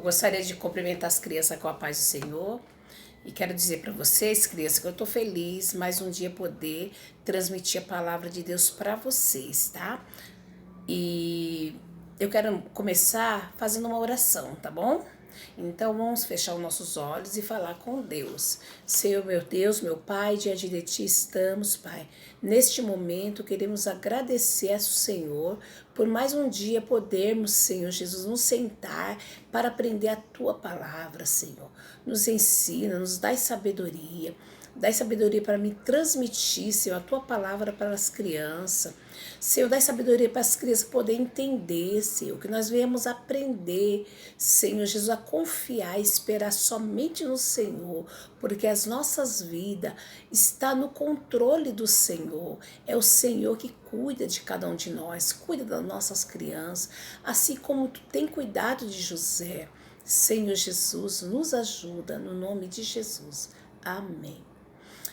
gostaria de cumprimentar as crianças com a paz do Senhor e quero dizer para vocês, crianças, que eu estou feliz mais um dia poder transmitir a palavra de Deus para vocês, tá? E eu quero começar fazendo uma oração, tá bom? Então vamos fechar os nossos olhos e falar com Deus. Senhor, meu Deus, meu Pai, diante de Ti estamos, Pai. Neste momento queremos agradecer ao Senhor por mais um dia podermos, Senhor Jesus, nos sentar para aprender a Tua palavra, Senhor. Nos ensina, nos dá sabedoria. Dá sabedoria para me transmitir, Senhor, a Tua palavra para as crianças. Senhor, dá sabedoria para as crianças poderem entender, Senhor, que nós viemos aprender, Senhor Jesus, a confiar e esperar somente no Senhor, porque as nossas vidas estão no controle do Senhor. É o Senhor que cuida de cada um de nós, cuida das nossas crianças, assim como Tu tem cuidado de José. Senhor Jesus, nos ajuda, no nome de Jesus. Amém.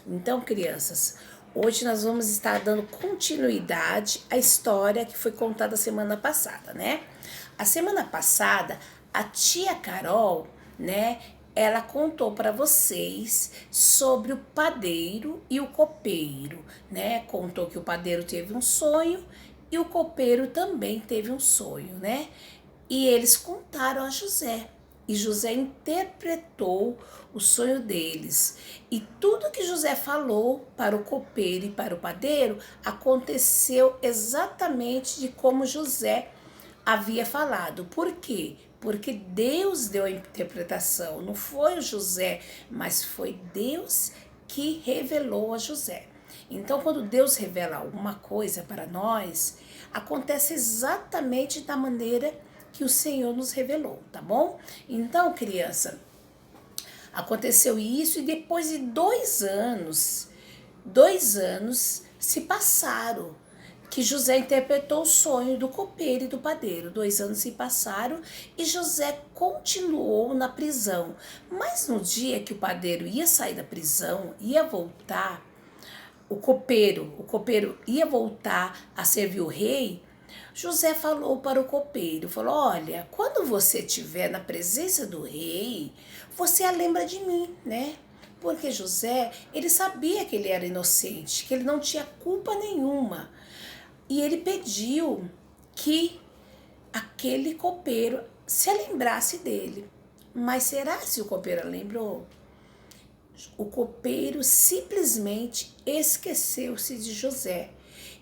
Então, crianças, hoje nós vamos estar dando continuidade à história que foi contada semana passada, né? A semana passada, a tia Carol, né, ela contou para vocês sobre o padeiro e o copeiro, né? Contou que o padeiro teve um sonho e o copeiro também teve um sonho, né? E eles contaram a José. E José interpretou o sonho deles. E tudo que José falou para o copeiro e para o padeiro aconteceu exatamente de como José havia falado. Por quê? Porque Deus deu a interpretação. Não foi o José, mas foi Deus que revelou a José. Então, quando Deus revela alguma coisa para nós, acontece exatamente da maneira que o Senhor nos revelou, tá bom? Então, criança, aconteceu isso e depois de 2 anos se passaram que José interpretou o sonho do copeiro e do padeiro. 2 anos se passaram e José continuou na prisão. Mas no dia que o padeiro ia sair da prisão, ia voltar, o copeiro ia voltar a servir o rei. José falou para o copeiro, falou, olha, quando você estiver na presença do rei, você lembra de mim, né? Porque José, ele sabia que ele era inocente, que ele não tinha culpa nenhuma. E ele pediu que aquele copeiro se lembrasse dele. Mas será se o copeiro lembrou? O copeiro simplesmente esqueceu-se de José.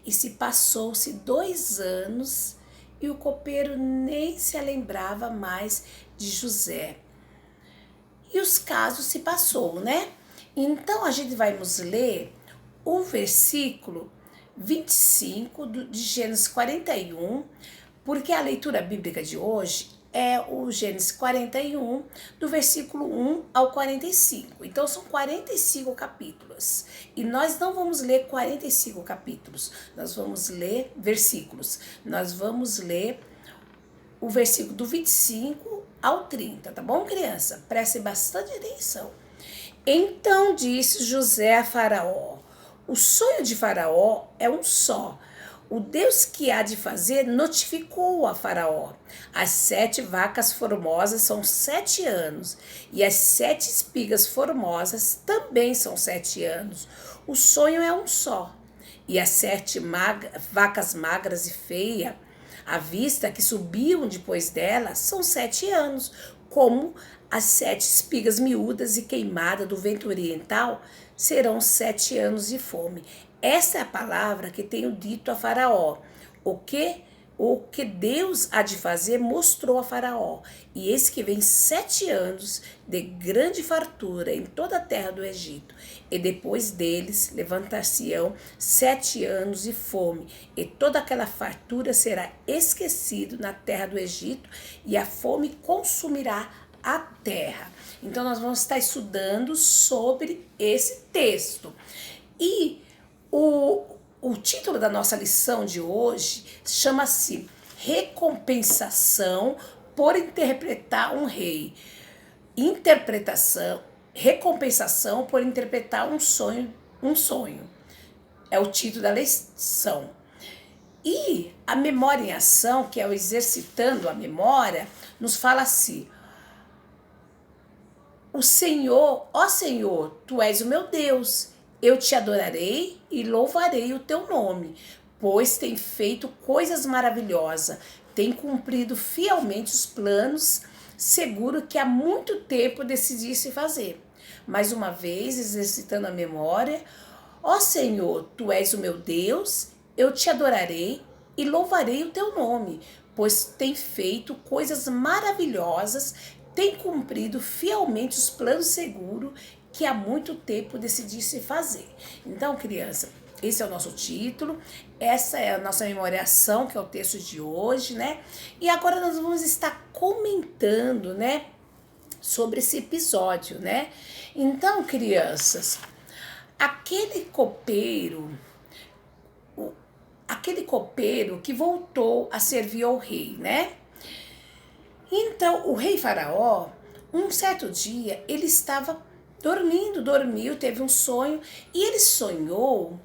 E se passou-se 2 anos e o copeiro nem se lembrava mais de José. E os casos se passou, né? Então a gente vai nos ler o versículo 25 de Gênesis 41, porque a leitura bíblica de hoje é o Gênesis 41, do versículo 1 ao 45. Então são 45 capítulos. E nós não vamos ler 45 capítulos, nós vamos ler versículos. Nós vamos ler o versículo do 25 ao 30, tá bom, criança? Preste bastante atenção. Então disse José a Faraó: o sonho de Faraó é um só. O Deus que há de fazer notificou a Faraó. As 7 vacas formosas são 7 anos, e as 7 espigas formosas também são 7 anos. O sonho é um só. E as 7 vacas magras e feias, à vista, que subiam depois dela, são 7 anos, como as 7 espigas miúdas e queimadas do vento oriental serão 7 anos de fome. Essa é a palavra que tenho dito a Faraó. O que Deus há de fazer mostrou a Faraó. E eis que vem 7 anos de grande fartura em toda a terra do Egito. E depois deles levantar-se-ão 7 anos de fome. E toda aquela fartura será esquecida na terra do Egito. E a fome consumirá a terra. Então nós vamos estar estudando sobre esse texto. E o título da nossa lição de hoje chama-se Recompensação por interpretar um rei. Recompensação por interpretar um sonho. É o título da lição. E a memória em ação, que é o exercitando a memória, nos fala assim: o Senhor, ó Senhor, tu és o meu Deus. Eu te adorarei e louvarei o teu nome, pois tem feito coisas maravilhosas, tem cumprido fielmente os planos, seguro que há muito tempo decidisse fazer. Mais uma vez, exercitando a memória, ó Senhor, tu és o meu Deus, eu te adorarei e louvarei o teu nome, pois tem feito coisas maravilhosas, tem cumprido fielmente os planos seguros que há muito tempo decidisse fazer. Então, criança, esse é o nosso título, essa é a nossa memoriação, que é o texto de hoje, né? E agora nós vamos estar comentando, né, sobre esse episódio, né? Então, crianças, aquele copeiro, que voltou a servir ao rei, né? Então, o rei Faraó, um certo dia, ele estava dormiu, teve um sonho, e ele sonhou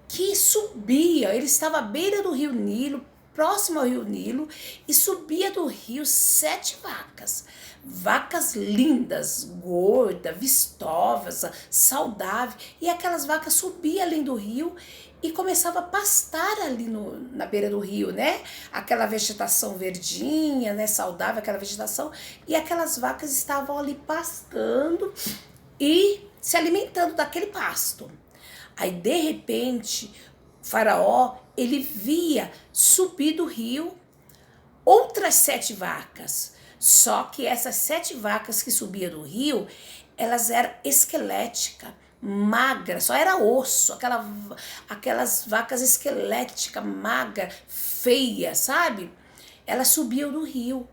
que subia, ele estava à beira do rio Nilo, próximo ao rio Nilo, e subia do rio 7 vacas. Vacas lindas, gordas, vistosas, saudáveis. E aquelas vacas subiam além do rio e começavam a pastar ali na beira do rio, né? Aquela vegetação verdinha, né? Saudável, aquela vegetação. E aquelas vacas estavam ali pastando e se alimentando daquele pasto. Aí, de repente, o Faraó, ele via subir do rio outras 7 vacas. Só que essas 7 vacas que subiam do rio, elas eram esqueléticas, magras, só era osso, aquelas vacas esqueléticas, magras, feias, sabe? Elas subiam do rio.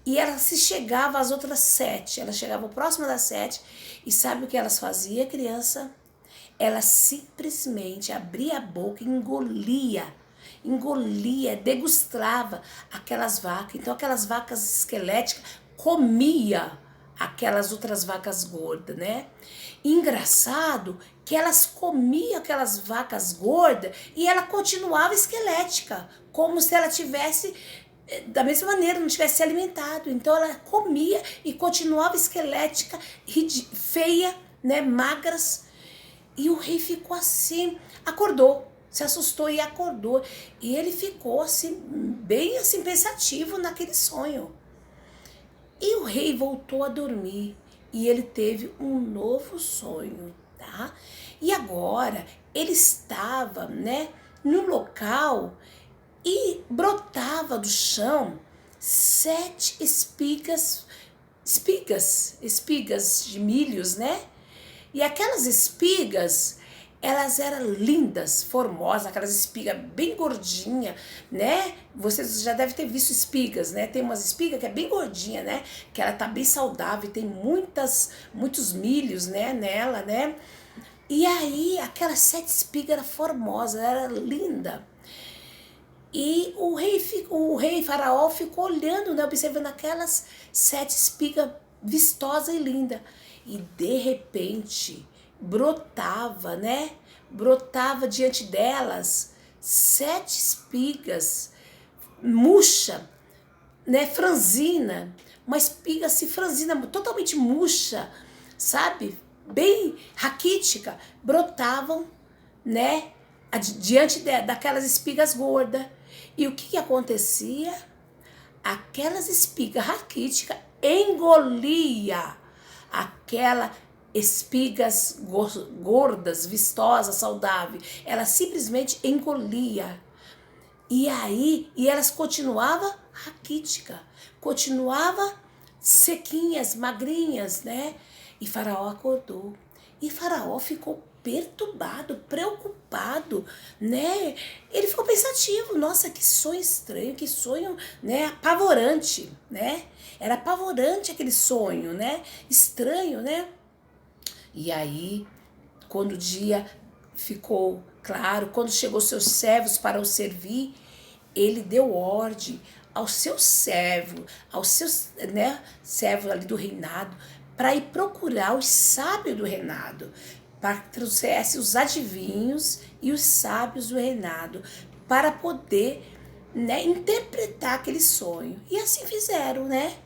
E elas se chegavam às outras 7, elas chegavam próximo das 7, e sabe o que elas faziam, criança? Ela simplesmente abria a boca e engolia, degustava aquelas vacas. Então aquelas vacas esqueléticas comia aquelas outras vacas gordas, né? E engraçado que elas comiam aquelas vacas gordas e ela continuava esquelética, como se ela tivesse da mesma maneira, não tivesse se alimentado. Então ela comia e continuava esquelética, feia, né, magras. E o rei ficou assim, acordou, se assustou e acordou. E ele ficou assim, bem assim, pensativo naquele sonho. E o rei voltou a dormir e ele teve um novo sonho, tá? E agora ele estava, né, no local e brotava do chão 7 espigas de milhos, né? E aquelas espigas, elas eram lindas, formosas, aquelas espigas bem gordinhas, né? Vocês já devem ter visto espigas, né? Tem umas espigas que é bem gordinha, né? Que ela tá bem saudável, tem muitos milhos, né, nela, né? E aí, aquelas 7 espigas eram formosas, era linda. E o rei Faraó ficou olhando, né, observando aquelas 7 espigas vistosas e lindas. E de repente brotava, né? Brotava diante delas 7 espigas, murcha, né? Franzina, uma espiga assim, franzina, totalmente murcha, sabe? Bem raquítica, brotavam, né? Diante daquelas espigas gordas. E o que acontecia? Aquelas espigas raquíticas engolia aquela espigas gordas, vistosas, saudáveis. Ela simplesmente engolia. E aí, elas continuavam raquítica, continuava sequinhas, magrinhas, né? E Faraó acordou. E Faraó ficou perturbado, preocupado, né? Ele ficou pensativo, nossa, que sonho estranho, que sonho, né, apavorante, né? Era apavorante aquele sonho, né? Estranho, né? E aí, quando o dia ficou claro, quando chegou seus servos para o servir, ele deu ordem ao seu servo, aos seus, né, servos ali do reinado, para ir procurar os sábios do reinado, para que trouxesse os adivinhos e os sábios do reinado, para poder, né, interpretar aquele sonho. E assim fizeram, né?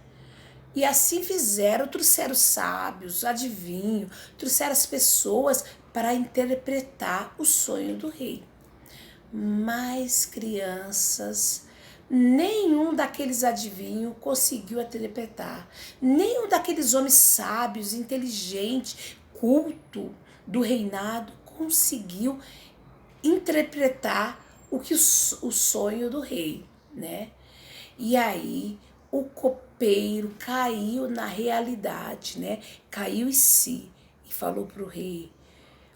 E assim fizeram, trouxeram sábios, adivinhos, trouxeram as pessoas para interpretar o sonho do rei. Mas crianças, nenhum daqueles adivinhos conseguiu interpretar. Nenhum daqueles homens sábios, inteligentes, culto do reinado conseguiu interpretar o sonho do rei, né? E aí o copeiro caiu na realidade, né? Caiu em si e falou para o rei: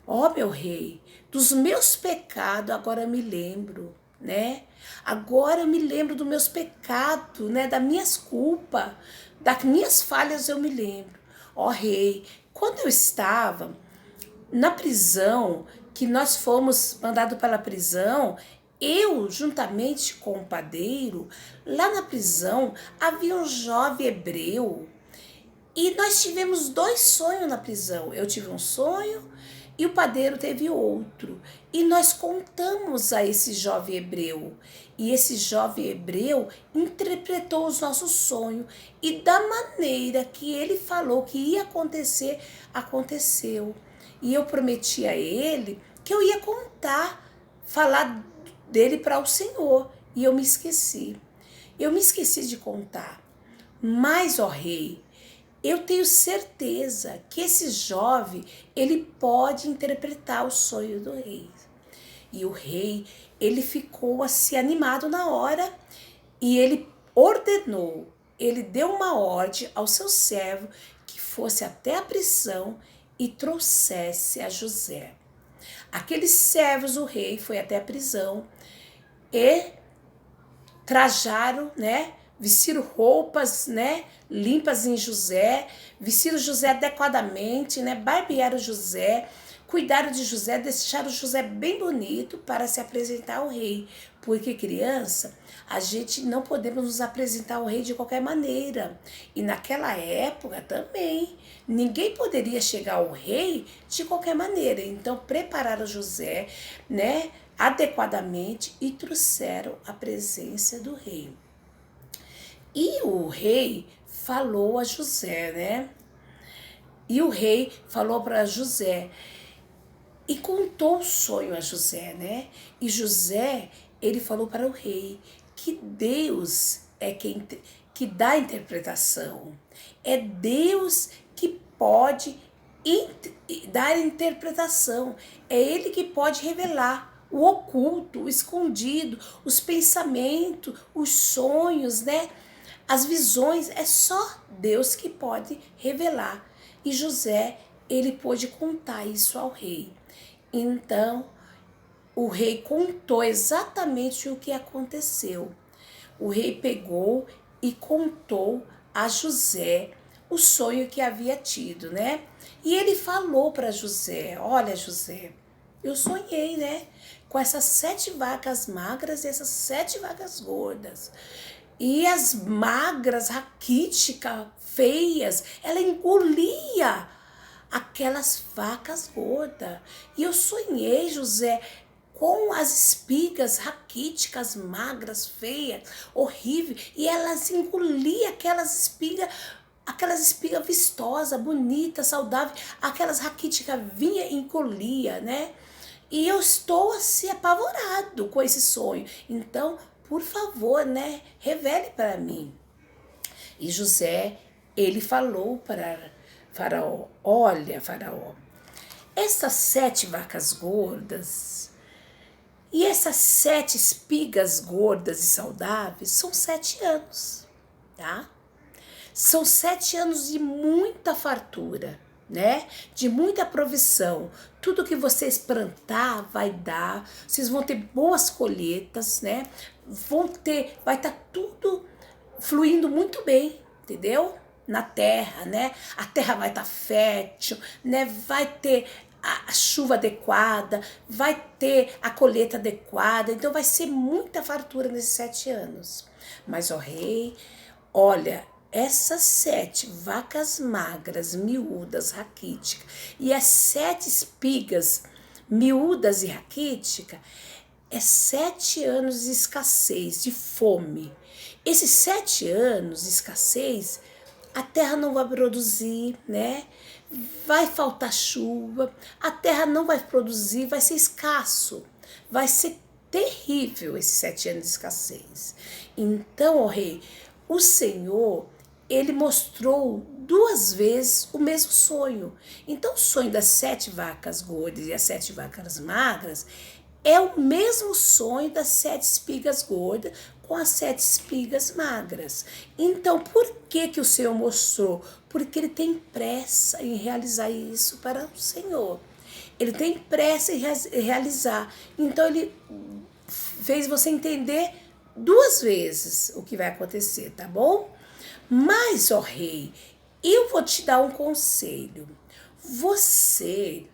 ó, meu rei, dos meus pecados agora eu me lembro, né? Agora eu me lembro dos meus pecados, né? Das minhas culpas, das minhas falhas eu me lembro. Ó, rei, quando eu estava na prisão, que nós fomos mandados para a prisão, eu, juntamente com o padeiro, lá na prisão havia um jovem hebreu e nós tivemos dois sonhos na prisão. Eu tive um sonho e o padeiro teve outro. E nós contamos a esse jovem hebreu. E esse jovem hebreu interpretou os nossos sonhos. E da maneira que ele falou que ia acontecer, aconteceu. E eu prometi a ele que eu ia contar, falar dele para o Senhor. E eu me esqueci. Eu me esqueci de contar. Mas, ó rei, eu tenho certeza que esse jovem, ele pode interpretar o sonho do rei. E o rei, ele ficou assim animado na hora e ele ordenou, ele deu uma ordem ao seu servo que fosse até a prisão e trouxesse a José. Aqueles servos, o rei foi até a prisão e trajaram, né? Vestiram roupas, né, limpas em José, vestiram José adequadamente, né, barbearam José, cuidaram de José, deixaram José bem bonito para se apresentar ao rei. Porque criança, a gente não podemos nos apresentar ao rei de qualquer maneira. E naquela época também, ninguém poderia chegar ao rei de qualquer maneira. Então prepararam José, né, adequadamente e trouxeram a presença do rei. E o rei falou a José, né? E o rei falou para José e contou o sonho a José, né? E José, ele falou para o rei que Deus é quem que dá a interpretação. É Deus que pode dar a interpretação. É Ele que pode revelar o oculto, o escondido, os pensamentos, os sonhos, né? As visões, é só Deus que pode revelar. E José, ele pôde contar isso ao rei. Então, o rei contou exatamente o que aconteceu. O rei pegou e contou a José o sonho que havia tido, né? E ele falou para José: olha, José, eu sonhei, né? Com essas 7 vacas magras e essas 7 vacas gordas. E as magras, raquíticas, feias, ela engolia aquelas vacas gordas. E eu sonhei, José, com as espigas raquíticas, magras, feias, horríveis. E elas engoliam aquelas espigas vistosas, bonitas, saudáveis. Aquelas raquíticas vinha e engolia, né? E eu estou assim apavorado com esse sonho. Então, por favor, né, revele para mim. E José, ele falou para Faraó: olha, Faraó, essas 7 vacas gordas e essas 7 espigas gordas e saudáveis são 7 anos, tá? São 7 anos de muita fartura, né? De muita provisão. Tudo que vocês plantar vai dar, vocês vão ter boas colheitas, né? Vai estar tudo fluindo muito bem, entendeu? Na terra, né? A terra vai estar fértil, né? Vai ter a chuva adequada, vai ter a colheita adequada, então vai ser muita fartura nesses 7 anos. Mas, ó rei, olha, essas 7 vacas magras, miúdas, raquíticas, e as 7 espigas miúdas e raquíticas, é 7 anos de escassez, de fome. Esses 7 anos de escassez, a terra não vai produzir, né? Vai faltar chuva, a terra não vai produzir, vai ser escasso, vai ser terrível esses 7 anos de escassez. Então, ó rei, o Senhor, ele mostrou 2 vezes o mesmo sonho. Então, o sonho das 7 vacas gordas e as 7 vacas magras é o mesmo sonho das 7 espigas gordas com as 7 espigas magras. Então, por que que o Senhor mostrou? Porque ele tem pressa em realizar isso para o Senhor. Ele tem pressa em realizar. Então, ele fez você entender 2 vezes o que vai acontecer, tá bom? Mas, ó rei, eu vou te dar um conselho. Você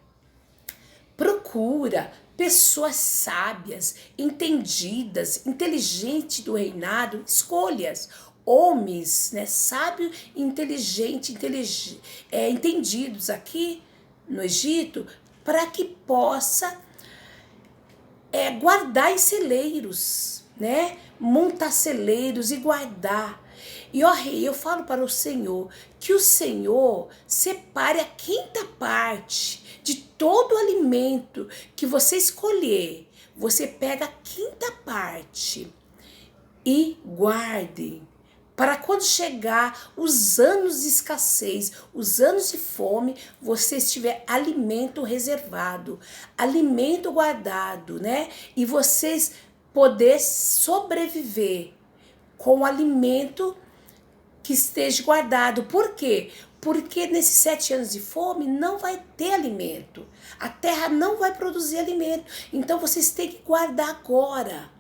procura pessoas sábias, entendidas, inteligentes do reinado, escolhas. Homens, né, sábios, inteligentes, entendidos aqui no Egito, para que possa guardar em celeiros, né? Montar celeiros e guardar. E ó rei, eu falo para o Senhor que o Senhor separe a 5ª parte de todo o alimento que você escolher. Você pega a 5ª parte e guarde. Para quando chegar os anos de escassez, os anos de fome, você tiver alimento reservado, alimento guardado, né? E vocês poder sobreviver com o alimento que esteja guardado. Por quê? Porque nesses 7 anos de fome não vai ter alimento. A terra não vai produzir alimento. Então vocês têm que guardar agora,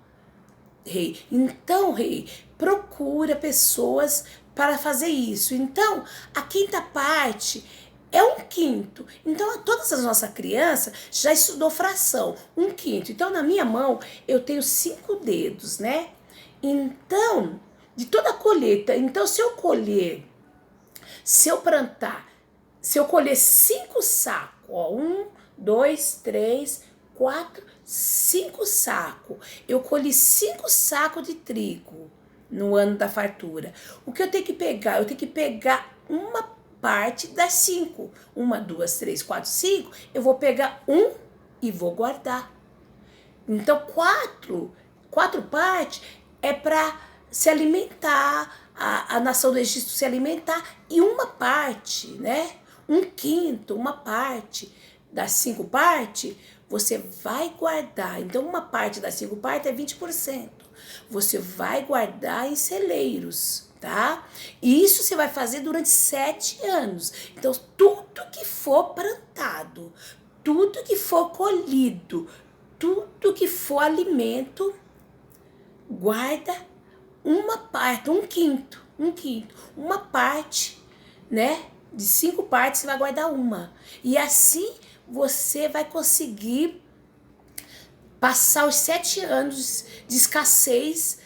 rei. Então, rei, procura pessoas para fazer isso. Então, a 5ª parte é 1/5. Então, todas as nossas crianças já estudou fração, 1/5. Então, na minha mão, eu tenho 5 dedos, né? Então, de toda a colheita, então se eu plantar, se eu colher 5 sacos, ó, 1, 2, 3, 4, 5 sacos, eu colhi 5 sacos de trigo no ano da fartura. O que eu tenho que pegar? Eu tenho que pegar uma parte das 5. 1, 2, 3, 4, 5. Eu vou pegar 1 e vou guardar. Então, 4 partes é para se alimentar, a nação do Egito se alimentar, e uma parte, né? 1/5, uma parte das 5 partes, você vai guardar. Então, uma parte das 5 partes é 20%. Você vai guardar em celeiros, tá? E isso você vai fazer durante 7 anos. Então, tudo que for plantado, tudo que for colhido, tudo que for alimento, guarda uma parte, 1/5, uma parte, né? De 5 partes você vai guardar uma. E assim você vai conseguir passar os 7 anos de escassez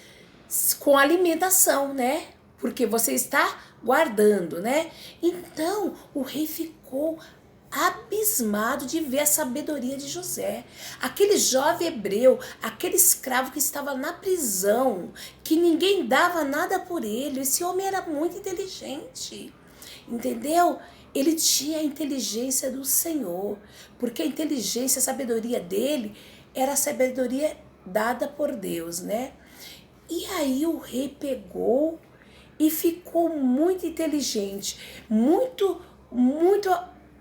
com alimentação, né? Porque você está guardando, né? Então o rei ficou abismado de ver a sabedoria de José. Aquele jovem hebreu, aquele escravo que estava na prisão, que ninguém dava nada por ele. Esse homem era muito inteligente, entendeu? Ele tinha a inteligência do Senhor, porque a inteligência, a sabedoria dele era a sabedoria dada por Deus, né? E aí o rei pegou e ficou muito inteligente, muito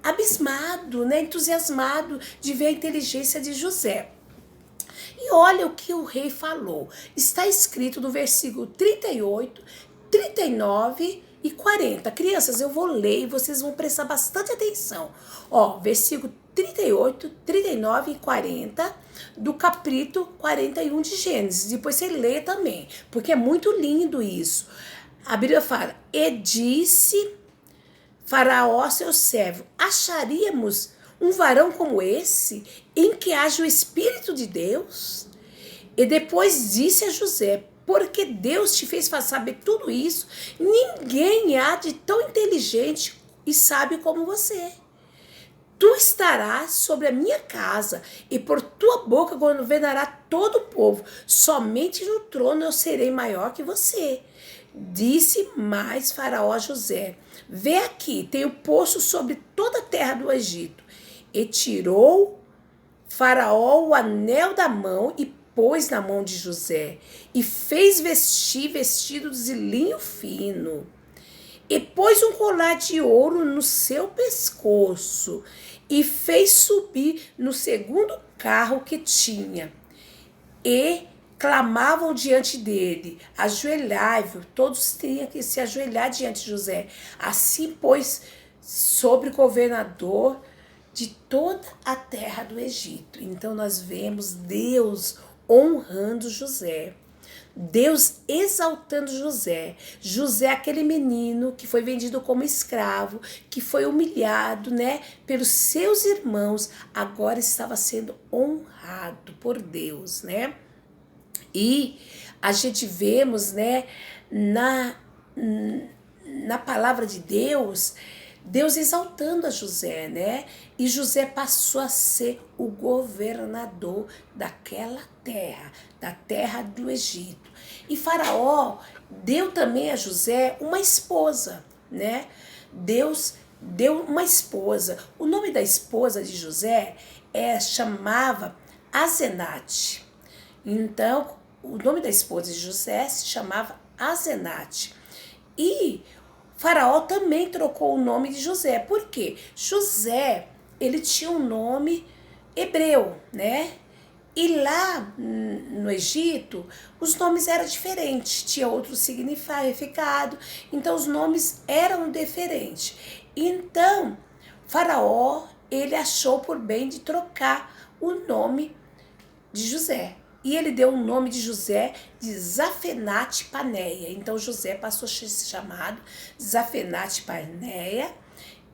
abismado, né, entusiasmado de ver a inteligência de José. E olha o que o rei falou. Está escrito no versículo 38, 39 e 40. Crianças, eu vou ler e vocês vão prestar bastante atenção. Ó, versículo 38, 39 e 40 do capítulo 41 de Gênesis. Depois você lê também, porque é muito lindo isso. A Bíblia fala: e disse Faraó, seu servo, acharíamos um varão como esse, em que haja o Espírito de Deus? E depois disse a José: porque Deus te fez saber tudo isso, ninguém há de tão inteligente e sábio como você. Tu estarás sobre a minha casa, e por tua boca governará todo o povo. Somente no trono eu serei maior que você. Disse mais Faraó a José: vê aqui, tenho posto sobre toda a terra do Egito. E tirou Faraó o anel da mão e pôs na mão de José, e fez vestir vestido de linho fino, e pôs um colar de ouro no seu pescoço, e fez subir no segundo carro que tinha. E clamavam diante dele: ajoelhai-vos. Todos tinham que se ajoelhar diante de José. Assim, pois, sobre o governador de toda a terra do Egito. Então, nós vemos Deus honrando José. Deus exaltando José. José, aquele menino que foi vendido como escravo, que foi humilhado, né, pelos seus irmãos, agora estava sendo honrado por Deus, né? E a gente vemos, né, na palavra de Deus, Deus exaltando a José, né? E José passou a ser o governador daquela terra, da terra do Egito. E Faraó deu também a José uma esposa, né? Deus deu uma esposa. O nome da esposa de José chamava Asenate. Então, o nome da esposa de José se chamava Asenate. E Faraó também trocou o nome de José. Por quê? José, ele tinha um nome hebreu, né? E lá no Egito, os nomes eram diferentes, tinha outro significado, então os nomes eram diferentes. Então, Faraó, ele achou por bem de trocar o nome de José. E ele deu o nome de José de Zafenate Paneia. Então José passou a ser chamado Zafenate Paneia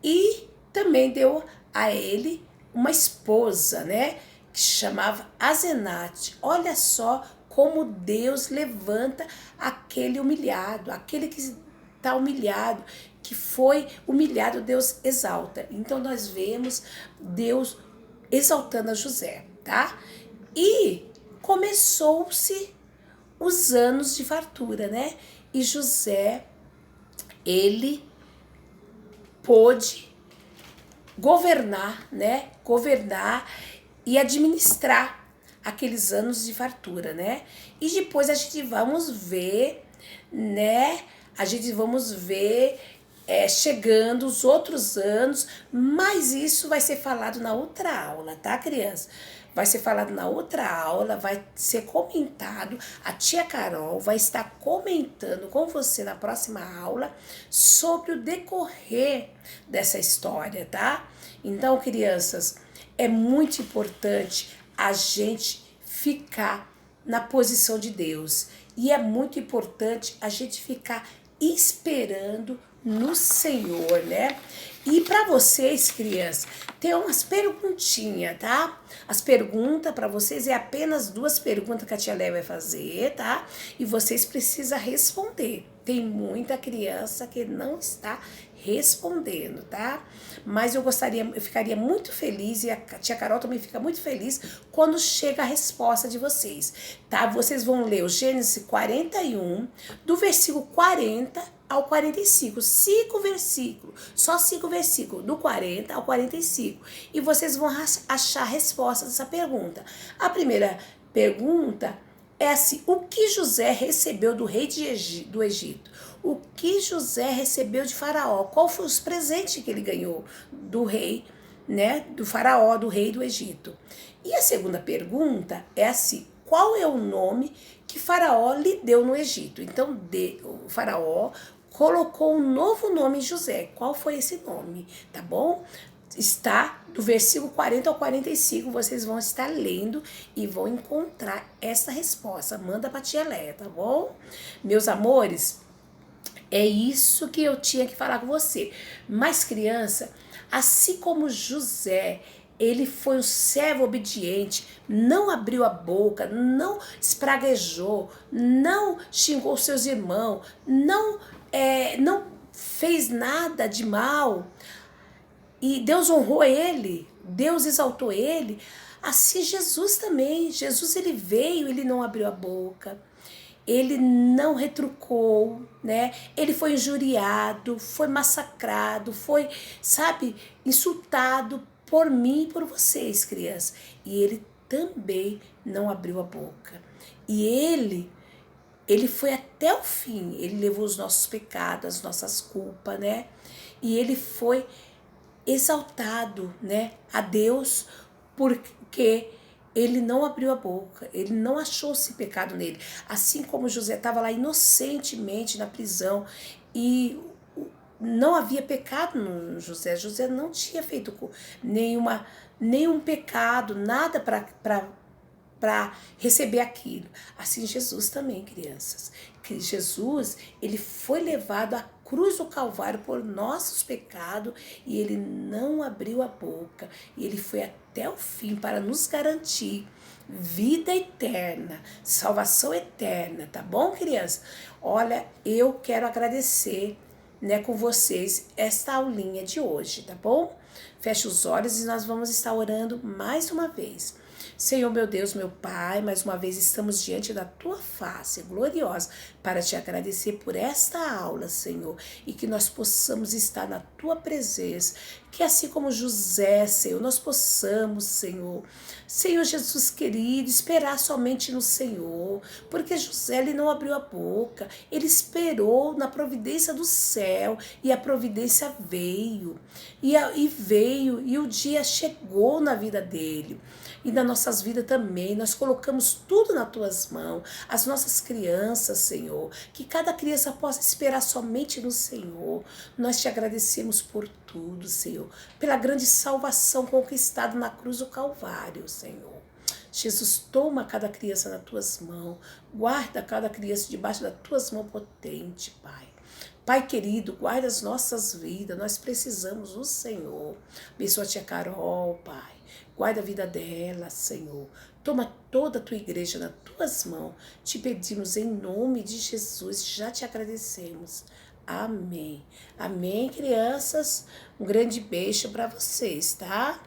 e também deu a ele uma esposa, né, que se chamava Asenate. Olha só como Deus levanta aquele humilhado, aquele que está humilhado, que foi humilhado, Deus exalta. Então nós vemos Deus exaltando a José, tá? E começou-se os anos de fartura, né? E José, ele pôde governar, né? Governar e administrar aqueles anos de fartura, né? E depois a gente vamos ver, né? A gente vamos ver chegando os outros anos, mas isso vai ser falado na outra aula, tá, criança? Vai ser falado na outra aula, vai ser comentado. A tia Carol vai estar comentando com você na próxima aula sobre o decorrer dessa história, tá? Então, crianças, é muito importante a gente ficar na posição de Deus. E é muito importante a gente ficar esperando no Senhor, né? E para vocês, crianças, tem umas perguntinhas, tá? As perguntas para vocês é apenas 2 perguntas que a tia Léa vai fazer, tá? E vocês precisam responder. Tem muita criança que não está respondendo, tá? Mas eu ficaria muito feliz, e a tia Carol também fica muito feliz quando chega a resposta de vocês, tá? Vocês vão ler o Gênesis 41, do versículo 40 ao 45, 5 versículos, só 5 versículos, do 40 ao 45, e vocês vão achar a resposta dessa pergunta. A primeira pergunta é assim: o que José recebeu do rei do Egito? O que José recebeu de Faraó? Qual foi os presentes que ele ganhou do rei, né, do Faraó, do rei do Egito? E a segunda pergunta é assim: qual é o nome que Faraó lhe deu no Egito? Então, o Faraó colocou um novo nome em José. Qual foi esse nome? Tá bom? Está do versículo 40 ao 45, vocês vão estar lendo e vão encontrar essa resposta. Manda pra tia Léa, tá bom? Meus amores, é isso que eu tinha que falar com você. Mas, criança, assim como José, ele foi um servo obediente, não abriu a boca, não espraguejou, não xingou seus irmãos, não fez nada de mal, e Deus honrou ele, Deus exaltou ele. Assim Jesus também, Jesus ele veio, ele não abriu a boca, ele não retrucou, né? Ele foi injuriado, foi massacrado, foi, sabe, insultado por mim e por vocês, crianças. E ele também não abriu a boca. E ele foi até o fim, ele levou os nossos pecados, as nossas culpas, né? E ele foi exaltado, né, a Deus, porque ele não abriu a boca, ele não achou esse pecado nele. Assim como José estava lá inocentemente na prisão e não havia pecado no José. José não tinha feito nenhum pecado, nada para receber aquilo. Assim Jesus também, crianças. Que Jesus, ele foi levado à cruz do Calvário por nossos pecados e ele não abriu a boca. E ele foi até o fim para nos garantir vida eterna, salvação eterna, tá bom, criança? Olha, eu quero agradecer, né, com vocês esta aulinha de hoje, tá bom? Feche os olhos e nós vamos estar orando mais uma vez. Senhor, meu Deus, meu Pai, mais uma vez estamos diante da Tua face gloriosa para te agradecer por esta aula, Senhor, e que nós possamos estar na Tua presença, que assim como José, Senhor, nós possamos, Senhor, Jesus querido, esperar somente no Senhor, porque José, ele não abriu a boca, ele esperou na providência do céu, e a providência veio, e o dia chegou na vida dele. E nas nossas vidas também, nós colocamos tudo nas tuas mãos, as nossas crianças, Senhor, que cada criança possa esperar somente no Senhor. Nós te agradecemos por tudo, Senhor, pela grande salvação conquistada na cruz do Calvário, Senhor. Jesus, toma cada criança nas tuas mãos, guarda cada criança debaixo das tuas mãos potentes, Pai. Pai querido, guarda as nossas vidas, nós precisamos do Senhor. Abençoa a tia Carol, Pai. Guarda a vida dela, Senhor. Toma toda a tua igreja nas tuas mãos. Te pedimos em nome de Jesus, já te agradecemos. Amém. Amém, crianças. Um grande beijo para vocês, tá?